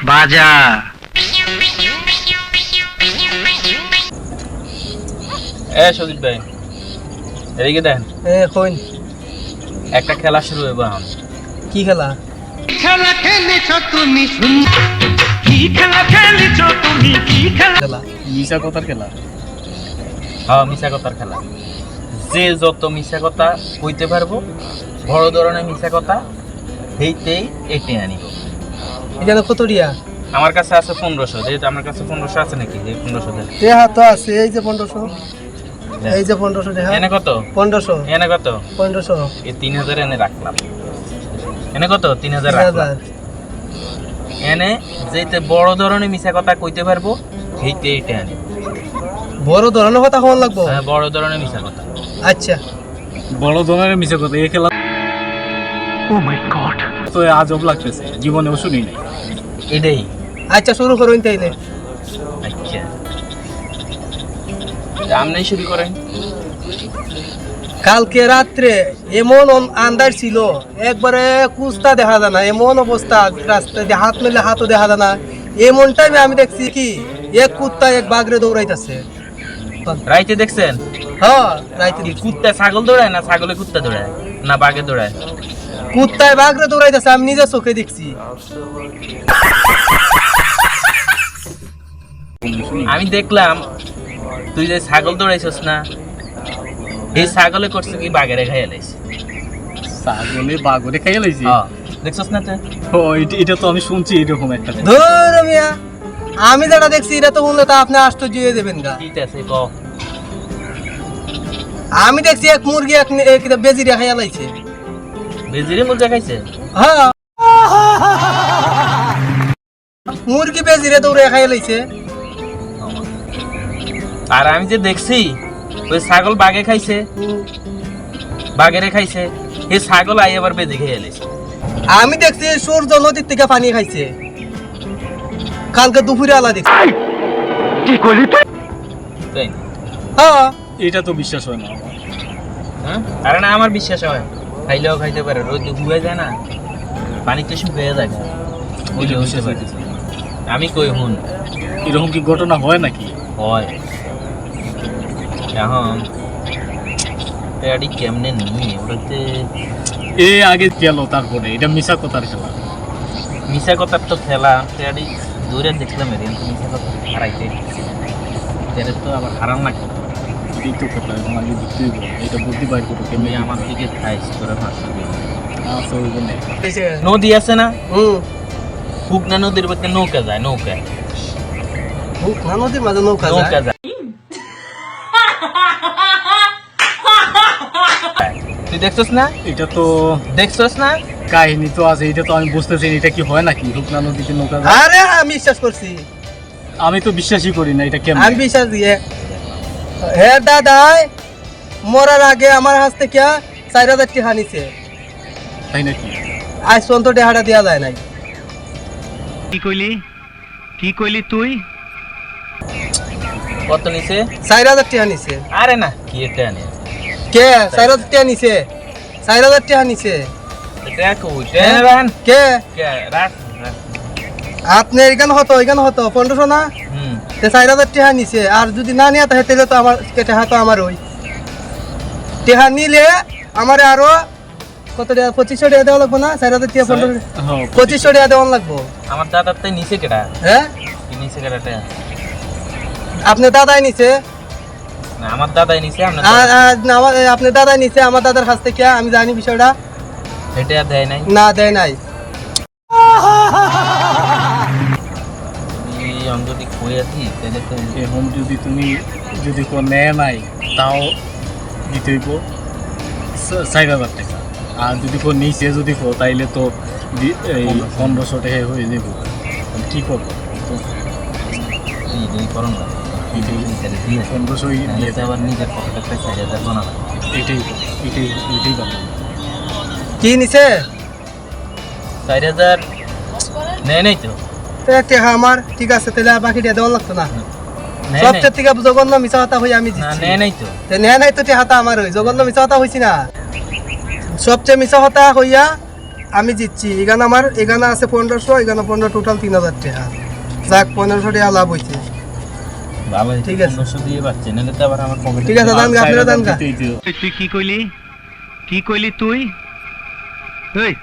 বাজা সজিব ভাই এদিকে দেন কইন একটা খেলা শুরু হইব এখন। কি খেলা? খেলা খেলেছ তুমি কি খেলা খেলেছ তুমি কি খেলা খেলা মিশা কথার খেলা। হ্যাঁ, মিশা কথার খেলা। যে যত মিশা কথা কইতে পারবো, বড় ধরনের মিশা কথা সেইতেই এটে আনিব। এখানে কত টিয়া? আমার কাছে আছে 1500। যেহেতু আমার কাছে 1500 আছে নাকি, এই 1500 দেন। টেহা তো আছে, এই যে 1500, এই যে 1500 টেহা। এনে কত? 1500, এনে কত? 1500, এই 3000 এনে রাখলাম। এনে কত? 3000 রাখলাম। 3000। এনে যেতে বড় ধরনের মিশা কথা কইতে পারবো সেইতে এটে আনিব। বড় ধরনের কথা কোন লাগবো? হ্যাঁ, বড় ধরনের মিশা কথা। আচ্ছা, বড় ধরনের মিশা কথা এই খেলা ও মাই গড তো আজব লাগতেছে, জীবনেও শুনি নাই। এটাই। আচ্ছা শুরু করুন তাইলে। আচ্ছা, আপনি শুরু করেন। কালকে রাত্রে এমন আন্দার ছিল, একবারে কুস্তা দেখা যায় না, এমন অবস্থা রাস্তায় দিয়ে হাত মেলে হাতও দেখা যায় না। এমন টাইমে আমি দেখছি কি এক কুত্তা এক বাঘরে দৌড়াইতেছে। রাইতে দেখছেন? হ্যাঁ, রাইতে কি কুত্তা ছাগল দৌড়ায় না ছাগলে কুত্তা দৌড়ায় না বাঘে দৌড়ায়? কুত্তায় বাঘরে দৌড়াইতেছে, আমি নিজে চোখে দেখছি। আমি দেখলাম তুই যে ছাগল দৌড়াইছস না, এই ছাগলে করছে কি বাঘেরে খাইয়া লাইছে। ছাগলে বাগরে খাইয়া লাইছি। হ্যাঁ, দেখছস না তুই? ও এটা তো আমি শুনছি এরকম একটা জিনিস। ধর মিয়া, আমি যেটা দেখছি এটা তো শুনলে তা আপনি আশ্চর্য হয়ে দেবেন গা। ঠিক আছে, ক। আমি দেখছি এক মুরগি এক বেজিরে খাইয়া লাইছে। বেজিরে মুরগা খাইছে? হ্যাঁ, মুরগি বেজিরে দৌড়ে খাইয়া লাইছে। আর আমি যে দেখছি ওই ছাগল বাঘে খাইছে, বাঘেরে খাইছে, এই ছাগল আই আবার বেজে খেয়ে লাইছে। আমি দেখছি সূর্য নদীর থেকে পানি খাইছে কালকে দুপুরে আলা দেখছি। কি কইলি তুই তাই না? হ্যাঁ, এটা তো বিশ্বাস হয় না আমার। হ্যাঁ, আরে না, আমার বিশ্বাস হয়। খাইলেও খাইতে পারে, রোদ ডুবে যায় না, পানিতে শুকিয়ে যায়। ওই যে বিশ্বাস হইতে হইতেছে পারে। আমি কই হুন এরকম কি ঘটনা হয় নাকি? হয়। এখন পেয়ারি কেমনে নিয়ে ওটাতে এ আগে গেল, তারপরে এটা মিশা কথার খেলা। মিশা কথার তো খেলা। পেয়ারি দূরে দেখলাম এর কিন্তু মিশা কথা হারাইতে এর তো আবার হারাম না। এই তো কথা এবং আগে বুঝতে হইব, এটা বুদ্ধি বাইর করো তুমি কেমনি। আমার দিকে খাইস তোরা ভাষা আচ্ছা ওই বলে নদী আছে না, হুম, ফুকনা নদীর মধ্যে নৌকা যায়, নৌকা না নদীর মাঝে নৌকা নৌকা যায়। যায়। তুই দেখছস না? এটা তো দেখছস না? কাহিনী তো আছে, এটা তো আমি বুঝতেছি এটা কি হয় নাকি রূপনা নদীতে নৌকা যায়? আরে আমি বিশ্বাস করছি, আমি তো বিশ্বাসই করি না এটা কেমন। আমি বিশ্বাস দিয়ে হে দাদাই মরার আগে আমার হাত থেকে 4000 টাকা নিছে। তাই নাকি? আজ পর্যন্ত টাকাটা দেওয়া যায় নাই। কি কইলি তুই কত নিছে? 4000 টাকা নিছে। আরে না, কি এটা আনে কে 4000 টাকা নিছে? 4000 টাকা নিছে। এটা কই টেনে রান কে? কে রাখ রাখ। আপনি এখানে হতো 1500 না? হুম, তে 4000 টাকা নিছে। আর যদি না নিয়ে থাকে তাহলে তো আমার টাকা তো আমার ওই টাকা নিলে আমার আরো কত টাকা 2500 টাকা দেওয়া লাগবে না? 4000 টাকা 1500 হ্যাঁ, 2500 টাকা দেওয়া লাগবে। আমার দাদার তাই নিছে কেডা? হ্যাঁ, কি নিছে কেডাটা? আপনি দাদাই নিছে। না, আমার দাদাই নিছে। আমরা আপনি দাদাই নিছে আমার দাদার কাছ থেকে, আমি জানি বিষয়টা। এটা দেয় নাই। না দেয় নাই। এই অঞ্জলি কই আছি তাহলে তো এখন তুমি যদি কেউ নেয় নাই তাও দিতে হইব 4000 টাকা। আর যদি কেউ নিচে যদি কেউ তাইলে তো এই 1500 টাকায় হয়ে যাব। কি করবো তো? এই করুন না, এই দিয়ে 1500 তাহলে তো আবার নিজের পকেটে 4000 বানানো। এটাই এটাই এটাই ভালো। কি নিছে? 4000 নেয় নাই তো? টাকা আমার ঠিক আছে, তাহলে আর বাকিটা দেওয়া লাগতো না। নেয় নাই? সবচেয়ে থেকে জঘন্য মিছা কথা হই আমি না, জিতছি। নেয় নাই তো। তে নেয় নাই তো টাকাটা আমার ওই জঘন্য মিছা কথা হইছি না। সবচেয়ে মিছা কথা হইয়া আমি জিতছি এখানে আছে 1500, এখানে 15, টোটাল 3000 টাকা। যাক 1500 টাকা লাভ হয়েছে। ভালো ঠিক আছে। 1500 দিয়ে পাচ্ছি, নাহলে তো আবার আমার পকেটে ঠিক আছে, দান গা, আপনারা দান গা। দিতেই তো। তুই কি কইলি তুই? এই